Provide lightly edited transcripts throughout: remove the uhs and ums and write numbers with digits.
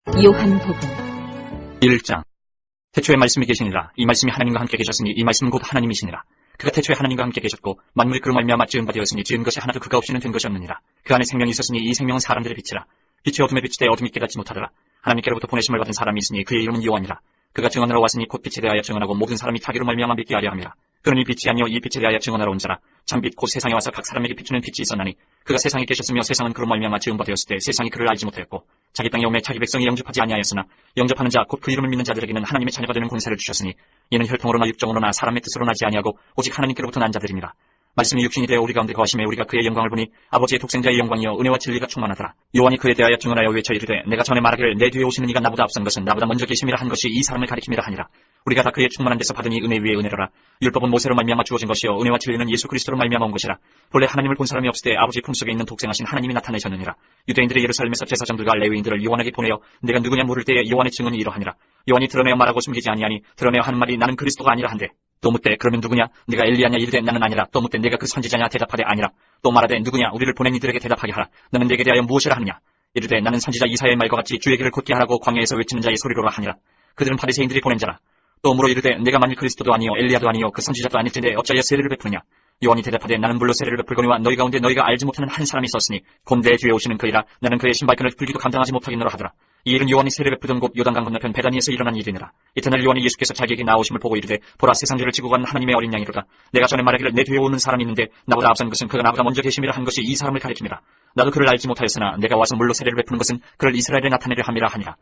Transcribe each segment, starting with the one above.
요한복음 1장. 태초에 말씀이 계시니라. 이 말씀이 하나님과 함께 계셨으니 이 말씀은 곧 하나님이시니라. 그가 태초에 하나님과 함께 계셨고 만물이 그로 말미암아 지은 바 되었으니 지은 것이 하나도 그가 없이는 된 것이 없느니라. 그 안에 생명이 있었으니 이 생명은 사람들의 빛이라. 빛이 어둠에 비치되 어둠이 깨닫지 못하더라. 하나님께로부터 보내심을 받은 사람이 있으니 그의 이름은 요한이라. 그가 증언하러 왔으니 곧 빛에 대하여 증언하고 모든 사람이 자기로 말미암아 믿게 하려 함이라. 그는 이 빛이 아니요 이 빛에 대하여 증언하러 온 자라. 참빛 곧 세상에 와서 각 사람에게 비추는 빛이 있었나니 그가 세상에 계셨으며 세상은 그로 말미암아 지은 바 되었을 때 세상이 그를 알지 못하였고 자기 땅에 오매 자기 백성이 영접하지 아니하였으나 영접하는 자 곧 그 이름을 믿는 자들에게는 하나님의 자녀가 되는 권세를 주셨으니 이는 혈통으로나 육정으로나 사람의 뜻으로 나지 아니하고 오직 하나님께로부터 난 자들입니다. 말씀이 육신이 되어 우리 가운데 거하심에 우리가 그의 영광을 보니 아버지의 독생자의 영광이여 은혜와 진리가 충만하더라. 요한이 그에 대하여 증언하여 외쳐 이르되 내가 전에 말하기를 내 뒤에 오시는 이가 나보다 앞선 것은 나보다 먼저 계심이라 한 것이 이 사람을 가리킴이라 하니라. 우리가 다 그의 충만한 데서 받으니 은혜 위에 은혜로라. 율법은 모세로 말미암아 주어진 것이요 은혜와 진리는 예수 그리스도로 말미암아 온 것이라. 본래 하나님을 본 사람이 없을 때 아버지 품속에 있는 독생하신 하나님이 나타내셨느니라. 유대인들의 예루살렘에서 제사장들과 레위인들을 요한에게 보내어 내가 누구냐 물을 때에 요한의 증언이 이러하니라. 요한이 드러내어 말하고 숨기지 아니하니 드러내어 하는 말이 나는 그리스도가 아니라 한데 또 묻되 그러면 누구냐 네가 엘리야냐 이르되 나는 아니라. 또 묻되 내가 그 선지자냐 대답하되 아니라. 또 말하되 누구냐 우리를 보낸 이들에게 대답하게 하라. 너는 내게 대하여 무엇이라 하느냐. 이르되 나는 선지자 이사야의 말과 같이 주의 길을 곧게 하라고 광야에서 외치는 자의 소리로라 하니라. 그들은 바리새인들이 보낸 자라. 또 물어 이르되 내가 만일 그리스도도 아니요 엘리야도 아니요 그 선지자도 아닐텐데 어찌하여 세례를 베푸느냐. 요한이 대답하되 나는 물로 세례를 베풀거니와 너희 가운데 너희가 알지 못하는 한 사람이 있었으니 곧 내 뒤에 오시는 그이라. 나는 그의 신발끈을 풀기도 감당하지 못하겠노라 하더라. 이 일은 요한이 세례 베푸던 곳 요단강 건너편 베다니에서 일어난 일이니라. 이튿날 요한이 예수께서 자기에게 나오심을 보고 이르되 보라 세상 죄를 지고 간 하나님의 어린 양이로다. 내가 전에 말하기를 내 뒤에 오는 사람이 있는데 나보다 앞선 것은 그가 나보다 먼저 계심이라 한 것이 이 사람을 가리킵니다. 나도 그를 알지 못하였으나 내가 와서 물로 세례를 베푸는 것은 그를 이스라엘에 나타내려 함이라 하니라.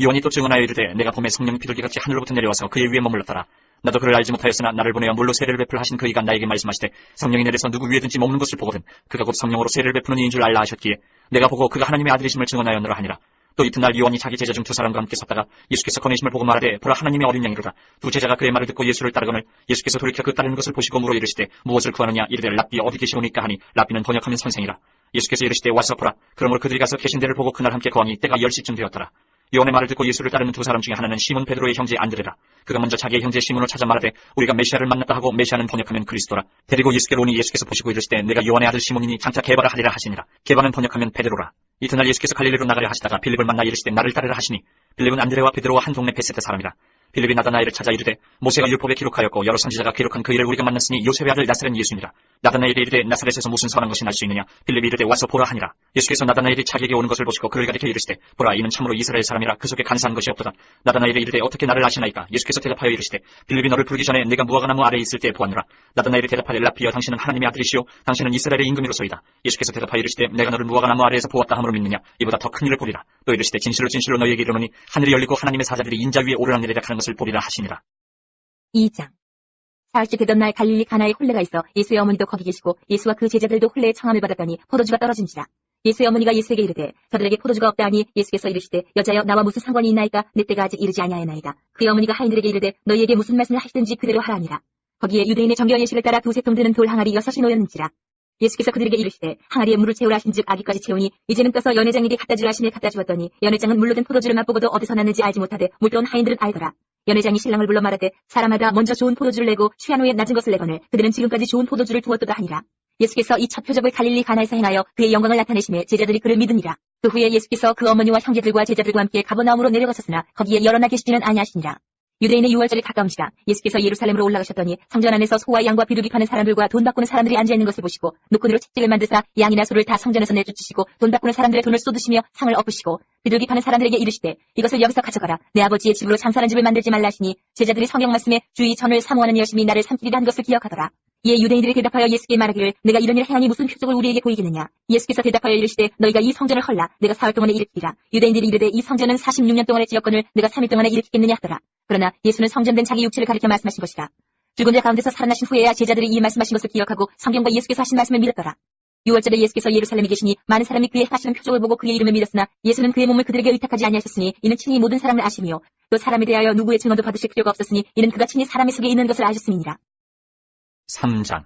요한이 또 증언하여 이르되 내가 봄에 성령이 비둘기같이 하늘로부터 내려와서 그의 위에 머물렀더라. 나도 그를 알지 못하였으나 나를 보내어 물로 세례를 베풀 하신 그이가 나에게 말씀하시되 성령이 내려서 누구 위에든지 머무는 것을 보거든 그가 곧 성령으로 세례를 베푸는 이인 줄 알라 하셨기에 내가 보고 그가 하나님의 아들이심을 증언하였노라 하니라. 또 이튿날 요한이 자기 제자 중 두 사람과 함께 섰다가 예수께서 거내심을 보고 말하되 보라 하나님의 어린 양이로다. 두 제자가 그의 말을 듣고 예수를 따르거늘 예수께서 돌이켜 그 따르는 것을 보시고 물어 이르시되 무엇을 구하느냐. 이르되 랍비 어디 계시오니까 하니 랍비는 번역하면 선생이라. 예수께서 이르시되 와서 보라. 그러므로 그들이 가서 계신 데를 보고 그날 함께 거하니 때가 10시쯤 되었더라. 요한의 말을 듣고 예수를 따르는 두 사람 중에 하나는 시몬 베드로의 형제 안드레라. 그가 먼저 자기의 형제 시몬을 찾아 말하되 우리가 메시아를 만났다 하고 메시아는 번역하면 그리스도라. 데리고 예수께로 오니 예수께서 보시고 이르시되 내가 요한의 아들 시몬이니 장차 게바라 하리라 하시니라. 게바는 번역하면 베드로라. 이튿날 예수께서 갈릴리로 나가려 하시다가 빌립을 만나 이르시되 나를 따르라 하시니 빌립은 안드레와 베드로와 한 동네 베세다 사람이라. 빌립이 나다나엘을 찾아 이르되 모세가 율법에 기록하였고 여러 선지자가 기록한 그 일을 우리가 만났으니 요셉의 아들 나사렛 예수니라. 나다나엘이 이르되 나사렛에서 무슨 선한 것이 날 수 있느냐. 빌립이 이르되 와서 보라 하니라. 예수께서 나다나엘이 자기에게 오는 것을 보시고 그를 가리켜 이르시되 보라 이는 참으로 이스라엘 사람이라 그 속에 간사한 것이 없도다. 나다나엘이 이르되 어떻게 나를 아시나이까. 예수께서 대답하여 이르시되 빌립이 너를 부르기 전에 내가 무화과나무 아래에 있을 때 보았노라. 나다나엘이 대답하되 랍비여 당신은 하나님의 아들이시오 당신은 이스라엘의 임금이로소이다. 예수께서 대답하여 이르시되 내가 너를 무화과나무 아래에서 보았다 함으로 믿느냐. 이보다 더 큰 일을 보리라. 또 이르시되 진실로 진실로 너희에게 이르노니 하늘이 열리고 하나님의 사자들이 인자 위에 오르락내리락 하는 것을 보리라 하시니라. 2장. 사흘째 되던 날 갈릴리 가나에 혼례가 있어 예수의 어머니도 거기 계시고 예수와 그 제자들도 혼례의 청함을 받았더니 포도주가 떨어진지라. 예수의 어머니가 예수에게 이르되 저들에게 포도주가 없다 하니 예수께서 이르시되 여자여 나와 무슨 상관이 있나이까. 내 때가 아직 이르지 아니하였나이다. 그의 어머니가 하인들에게 이르되 너희에게 무슨 말씀을 하시든지 그대로 하라니라. 거기에 유대인의 정결 예식을 따라 두세 통 드는 돌 항아리 6이 놓였는지라. 예수께서 그들에게 이르시되 항아리에 물을 채우라 하신즉 아기까지 채우니 이제는 떠서 연회장에게 갖다 주라 하시니 갖다 주었더니 연회장은 물로 된 포도주를 맛보고도 어디서 났는지 알지 못하되 물떠온 하인들은 알더라. 연회장이 신랑을 불러 말하되 사람마다 먼저 좋은 포도주를 내고 취한 후에 낮은 것을 내거늘 그들은 지금까지 좋은 포도주를 두었도다 하니라. 예수께서 이 첫 표적을 갈릴리 가나에서 행하여 그의 영광을 나타내심에 제자들이 그를 믿으니라. 그 후에 예수께서 그 어머니와 형제들과 제자들과 함께 가버나움으로 내려가셨으나 거기에 여러나 계시지는 아니하시니라. 유대인의 유월절이 가까움시라. 예수께서 예루살렘으로 올라가셨더니 성전 안에서 소와 양과 비둘기 파는 사람들과 돈 바꾸는 사람들이 앉아있는 것을 보시고 노끈으로 채찍을 만드사 양이나 소를 다 성전에서 내쫓으시고 돈 바꾸는 사람들의 돈을 쏟으시며 상을 엎으시고 비둘기 파는 사람들에게 이르시되 이것을 여기서 가져가라. 내 아버지의 집으로 장사하는 집을 만들지 말라 하시니 제자들이 성경 말씀에 주의 전을 사모하는 여심이 나를 삼키리라 한 것을 기억하더라. 이에 유대인들이 대답하여 예수께 말하기를 내가 이런 일을 행하니 무슨 표적을 우리에게 보이겠느냐. 예수께서 대답하여 이르시되 너희가 이 성전을 헐라. 내가 사흘 동안에 일으키리라. 유대인들이 이르되 이 성전은 46년 동안에 지었거늘 내가 3일 동안에 일으키겠느냐 하더라. 그러나 예수는 성전된 자기 육체를 가리켜 말씀하신 것이라. 죽은 자 가운데서 살아나신 후에야 제자들이 이 말씀하신 것을 기억하고 성경과 예수께서 하신 말씀을 믿었더라. 6월절에 예수께서 예루살렘에 계시니 많은 사람이 그의 하시는 표적을 보고 그의 이름을 믿었으나 예수는 그의 몸을 그들에게 의탁하지 아니하셨으니 이는 친히 모든 사람을 아시며 또 사람에 대하여 누구의 증언도 받으실 필요가 없었으니 이는 그가 친히 사람의 속에 있는 것을 아셨음이니라. 3장.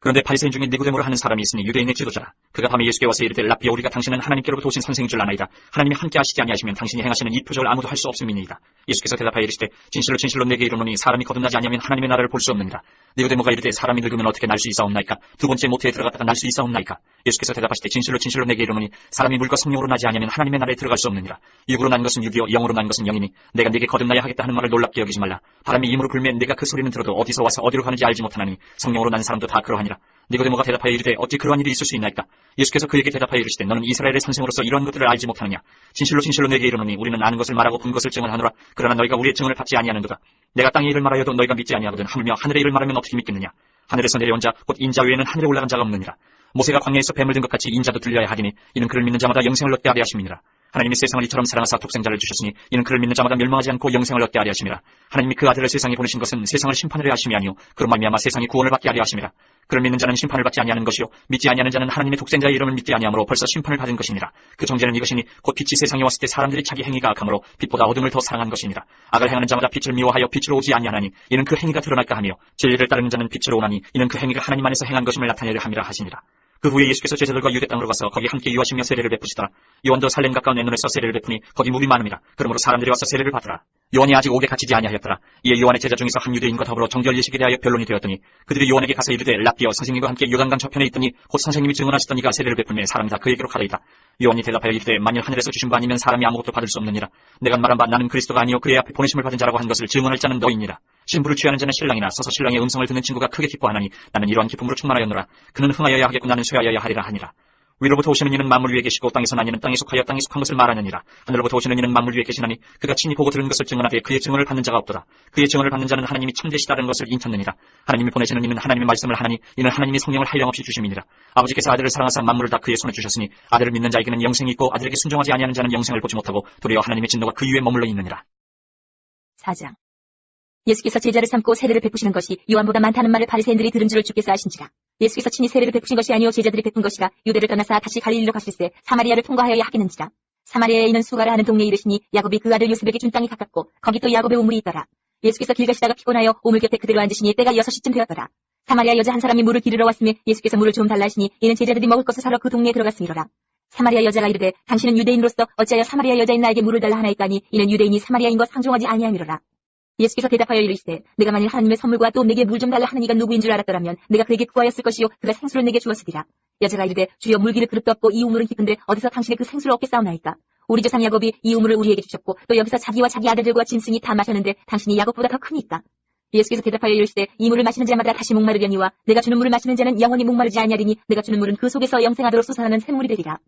그런데 바리새인 중에 니고데모라 하는 사람이 있으니 유대인의 지도자라. 그가 밤에 예수께 와서 이르되 라삐야 우리가 당신은 하나님께로부터 오신 선생인 줄 아나이다. 하나님이 함께 하시지 아니하시면 당신이 행하시는 이 표적을 아무도 할 수 없음이니이다. 예수께서 대답하여 이르시되 진실로 진실로 내게 이르노니 사람이 거듭나지 아니하면 하나님의 나라를 볼 수 없느니라. 니고데모가 이르되 사람이 늙으면 어떻게 날 수 있사옵나이까? 두 번째 모태에 들어갔다가 날 수 있사옵나이까? 예수께서 대답하시되 진실로 진실로 내게 이르노니 사람이 물과 성령으로 나지 아니하면 하나님의 나라에 들어갈 수 없느니라. 육으로 난 것은 육이요 영으로 난 것은 영이니 내가 네게 거듭나야 하겠다 하는 말을 놀랍게 여기지 말라. 바람이 임으로 불면 내가 그 소리는 들어도 어디서 와서 어디로 가는지 알지 못하나니 성령으로 난 사람도 다 그러하니라. 니고데모가 대답하여 이르되 어찌 그러한 일이 있을 수 있나이까? 예수께서 그에게 대답하여 이르시되 너는 이스라엘의 선생으로서 이러한 것들을 알지 못하느냐? 진실로 진실로 내게 이르노니 우리는 아는 것을 말하고 본 것을 증언하노라. 그러나 너희가 우리의 증언을 받지 아니하는도다. 내가 땅의 일을 말하여도 너희가 믿지 아니하거든 하물며 하늘의 일을 말하면 어떻게 믿겠느냐? 하늘에서 내려온 자 곧 인자 외에는 하늘에 올라간 자가 없느니라. 모세가 광야에서 뱀을 든 것 같이 인자도 들려야 하리니 이는 그를 믿는 자마다 영생을 얻게 하려 하심이니라. 하나님이 세상을 이처럼 사랑하사 독생자를 주셨으니 이는 그를 믿는 자마다 멸망하지 않고 영생을 얻게 하려 하심이라. 하나님이 그 아들을 세상에 보내신 것은 세상을 심판하려 하심이 아니요 그로 말미암아 세상이 구원을 받게 하려 하심이라. 그를 믿는 자는 심판을 받지 아니하는 것이요 믿지 아니하는 자는 하나님의 독생자의 이름을 믿지 아니하므로 벌써 심판을 받은 것이니라. 그 정죄는 이것이니 곧 빛이 세상에 왔을 때 사람들이 자기 행위가 악함으로 빛보다 어둠을 더 사랑한 것이니라. 악을 행하는 자마다 빛을 미워하여 빛으로 오지 아니하나니 이는 그 행위가 드러날까 하며 진리를 따르는 자는 빛으로 오나니 이는 그 행위가 하나님 안에서 행한 것임을 나타내려 함이라 하시니라. 그 후에 예수께서 제자들과 유대 땅으로 가서 거기 함께 유하시며 세례를 베푸시더라. 요한도 살렘 가까운 에논에서 세례를 베푸니 거기 물이 많음이라. 그러므로 사람들이 와서 세례를 받으라. 요한이 아직 옥에 갇히지 아니하였더라. 이에 요한의 제자 중에서 한 유대인과 더불어 정결 예식에 대하여 변론이 되었더니 그들이 요한에게 가서 이르되 라삐어 선생님과 함께 요단강 저편에 있더니 곧 선생님이 증언하시던 이가 세례를 베풀매 사람이 다 그에게로 가더이다. 요한이 대답하여 이르되 만일 하늘에서 주신 바 아니면 사람이 아무것도 받을 수 없느니라. 내가 말한 바 나는 그리스도가 아니요 그의 앞에 보내심을 받은 자라고 한 것을 증언할 자는 너희니라. 신부를 취하는 자는 신랑이나 서서 신랑의 음성을 듣는 친구가 크게 기뻐하나니 나는 이러한 기쁨으로 충만하였노라. 그는 흥하여야 하겠고 나는 쇠하여야 하리라 하니라. 위로부터 오시는 이는 만물 위에 계시고 땅에서 난 이는 땅에 속하여 땅에 속한 것을 말하느니라. 하늘로부터 오시는 이는 만물 위에 계시나니 그가 친히 보고 들은 것을 증언하되 그의 증언을 받는 자가 없도다. 그의 증언을 받는 자는 하나님이 참되시다는 것을 인쳤느니라. 하나님이 보내시는 이는 하나님의 말씀을 하나니 이는 하나님이 성령을 한량없이 주심이니라. 아버지께서 아들을 사랑하사 만물을 다 그의 손에 주셨으니 아들을 믿는 자에게는 영생이 있고 아들에게 순종하지 아니하는 자는 영생을 보지 못하고 도리어 하나님의 진노가 그 위에 머물러 있느니라. 4장. 예수께서 제자를 삼고 세례를 베푸시는 것이 요한보다 많다는 말을 바리새인들이 들은 줄을 주께서 아신지라. 예수께서 친히 세례를 베푸신 것이 아니요 제자들이 베푼 것이라. 유대를 떠나사 다시 갈릴리로 가실새 사마리아를 통과하여야 하겠는지라. 사마리아에 있는 수가라 하는 동네에 이르시니 야곱이 그 아들 요셉에게 준 땅이 가깝고 거기 또 야곱의 우물이 있더라. 예수께서 길 가시다가 피곤하여 우물 곁에 그대로 앉으시니 때가 6시쯤 되었더라. 사마리아 여자 한 사람이 물을 기르러 왔으니 예수께서 물을 좀 달라 하시니 이는 제자들이 먹을 것을 사러 그 동네에 들어갔음이로라. 사마리아 여자가 이르되 당신은 유대인으로서 어찌하여 사마리아 여자인 나에게 물을 달라 하나이까니 이는 유대인이 사마리아인 것 상종하지 아니함이로라. 예수께서 대답하여 이르시되 내가 만일 하나님의 선물과 또 내게 물 좀 달라 하는 이가 누구인 줄 알았더라면 내가 그에게 구하였을 것이요 그가 생수를 내게 주었으리라. 여자가 이르되 주여 물기를 그릇도 없고 이 우물은 깊은데 어디서 당신의 그 생수를 얻겠사옵나이까? 우리 조상 야곱이 이 우물을 우리에게 주셨고 또 여기서 자기와 자기 아들들과 짐승이 다 마셨는데 당신이 야곱보다 더 크니까. 예수께서 대답하여 이르시되 이 물을 마시는 자마다 다시 목마르려니와 내가 주는 물을 마시는 자는 영원히 목마르지 아니하리니 내가 주는 물은 그 속에서 영생하도록 솟아나는 샘물이 되리라.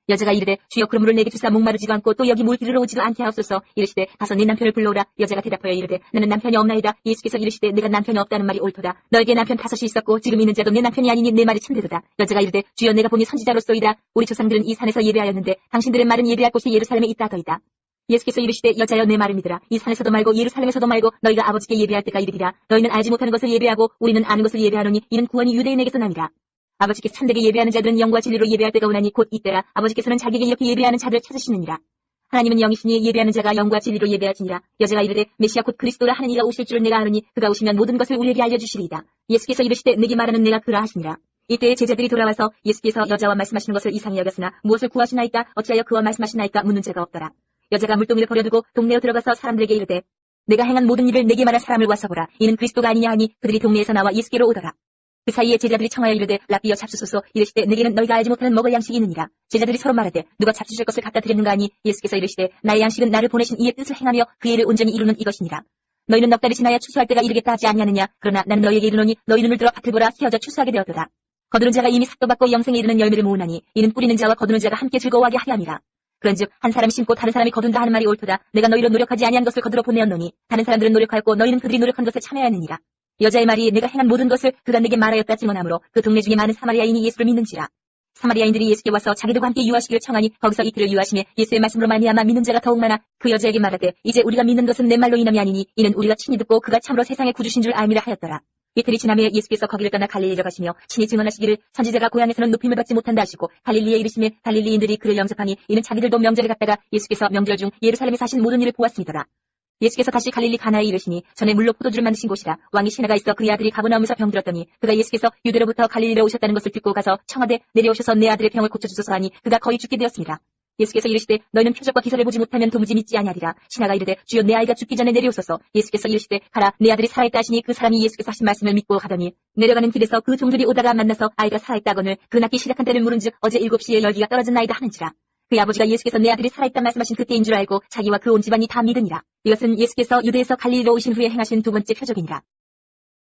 여자가 이르되 주여 그 물을 내게 주사 목마르지도 않고 또 여기 물 기르러 오지도 않게 하옵소서. 이르시되 가서 네 남편을 불러오라. 여자가 대답하여 이르되 나는 남편이 없나이다. 예수께서 이르시되 내가 남편이 없다는 말이 옳도다. 너에게 남편 5이 있었고 지금 있는 자도 내 남편이 아니니 내 말이 참되도다. 여자가 이르되 주여 내가 보니 선지자로소이다. 우리 조상들은 이 산에서 예배하였는데 당신들의 말은 예배할 곳이 예루살렘에 있다더이다. 예수께서 이르시되 여자여 내 말을 믿으라. 이 산에서도 말고 예루살렘에서도 말고 너희가 아버지께 예배할 때가 이르리라. 너희는 알지 못하는 것을 예배하고 우리는 아는 것을 예배하노니 이는 구원이 유대인에게서 나니라. 아버지께서 참되게 예배하는 자들은 영과 진리로 예배할 때가 오나니 곧 이때라. 아버지께서는 자기에게 이렇게 예배하는 자들을 찾으시느니라. 하나님은 영이시니 예배하는 자가 영과 진리로 예배하지니라. 여자가 이르되 메시아 곧 그리스도라 하는 이가 오실 줄을 내가 아느니 그가 오시면 모든 것을 우리에게 알려주시리이다. 예수께서 이르시되 내게 말하는 내가 그라 하시니라. 이때에 제자들이 돌아와서 예수께서 여자와 말씀하시는 것을 이상히 여겼으나 무엇을 구하시나이까 어찌하여 그와 말씀하시나이까 묻는 자가 없더라. 여자가 물동이를 버려두고 동네로 들어가서 사람들에게 이르되 내가 행한 모든 일을 내게 말할 사람을 와서 보라. 이는 그리스도가 아니냐 하니 그들이 동네에서 나와 예수께로 오더라. 그 사이에 제자들이 청하여 이르되 라삐여 잡수소서. 이르시되 내게는 너희가 알지 못하는 먹을 양식이 있느니라. 제자들이 서로 말하되 누가 잡수실 것을 갖다 드렸는가 하니 예수께서 이르시되 나의 양식은 나를 보내신 이의 뜻을 행하며 그 일을 온전히 이루는 이것이니라. 너희는 넉 달이 지나야 추수할 때가 이르겠다 하지 아니하느냐. 그러나 나는 너희에게 이르노니 너희 눈을 들어 밭을 보라. 휘어져 추수하게 되었도다. 거두는 자가 이미 삭도 받고 영생에 이르는 열매를 모으나니 이는 뿌리는 자와 거두는 자가 함께 즐거워하게 하려 함이라. 그런즉 한 사람이 심고 다른 사람이 거둔다 하는 말이 옳도다. 내가 너희로 노력하지 아니한 것을 거두러 보내었노니 다른 사람들은 노력하였고 너희는 그들이 노력한 것에 참여하였느니라. 여자의 말이 내가 행한 모든 것을 그가 내게 말하였다 증언하므로 그 동네 중에 많은 사마리아인이 예수를 믿는지라. 사마리아인들이 예수께 와서 자기들과 함께 유하시기를 청하니 거기서 이틀을 유하시며 예수의 말씀으로 말미암아 믿는 자가 더욱 많아 그 여자에게 말하되 이제 우리가 믿는 것은 내 말로 인함이 아니니 이는 우리가 친히 듣고 그가 참으로 세상의 구주신 줄 알미라 하였더라. 이틀이 지나며 예수께서 거기를 떠나 갈릴리로 가시며 친히 증언하시기를 선지자가 고향에서는 높임을 받지 못한다 하시고 갈릴리에 이르시며 갈릴리인들이 그를 영접하니 이는 자기들도 명절에 갔다가 예수께서 명절 중 예루살렘에 사신 모든 일을 보았음이더라. 예수께서 다시 갈릴리 가나에 이르시니 전에 물로 포도주를 만드신 곳이라. 왕이 시내가 있어 그의 아들이 가버나움에서 병들었더니 그가 예수께서 유대로부터 갈릴리로 오셨다는 것을 듣고 가서 청하되 내려오셔서 내 아들의 병을 고쳐주소서 하니 그가 거의 죽게 되었습니다. 예수께서 이르시되 너희는 표적과 기사를 보지 못하면 도무지 믿지 아니하리라. 신하가 이르되 주여 내 아이가 죽기 전에 내려오소서. 예수께서 이르시되 가라 내 아들이 살아있다 하시니 그 사람이 예수께서 하신 말씀을 믿고 가더니 내려가는 길에서 그 종들이 오다가 만나서 아이가 살아있다 하거늘 그 낳기 시작한 때를 물은즉 어제 7시에 열기가 떨어진 나이다 하는지라. 그의 아버지가 예수께서 내 아들이 살아있다 말씀하신 그때인 줄 알고 자기와 그 온 집안이 다 믿으니라. 이것은 예수께서 유대에서 갈릴리로 오신 후에 행하신 두 번째 표적이니라.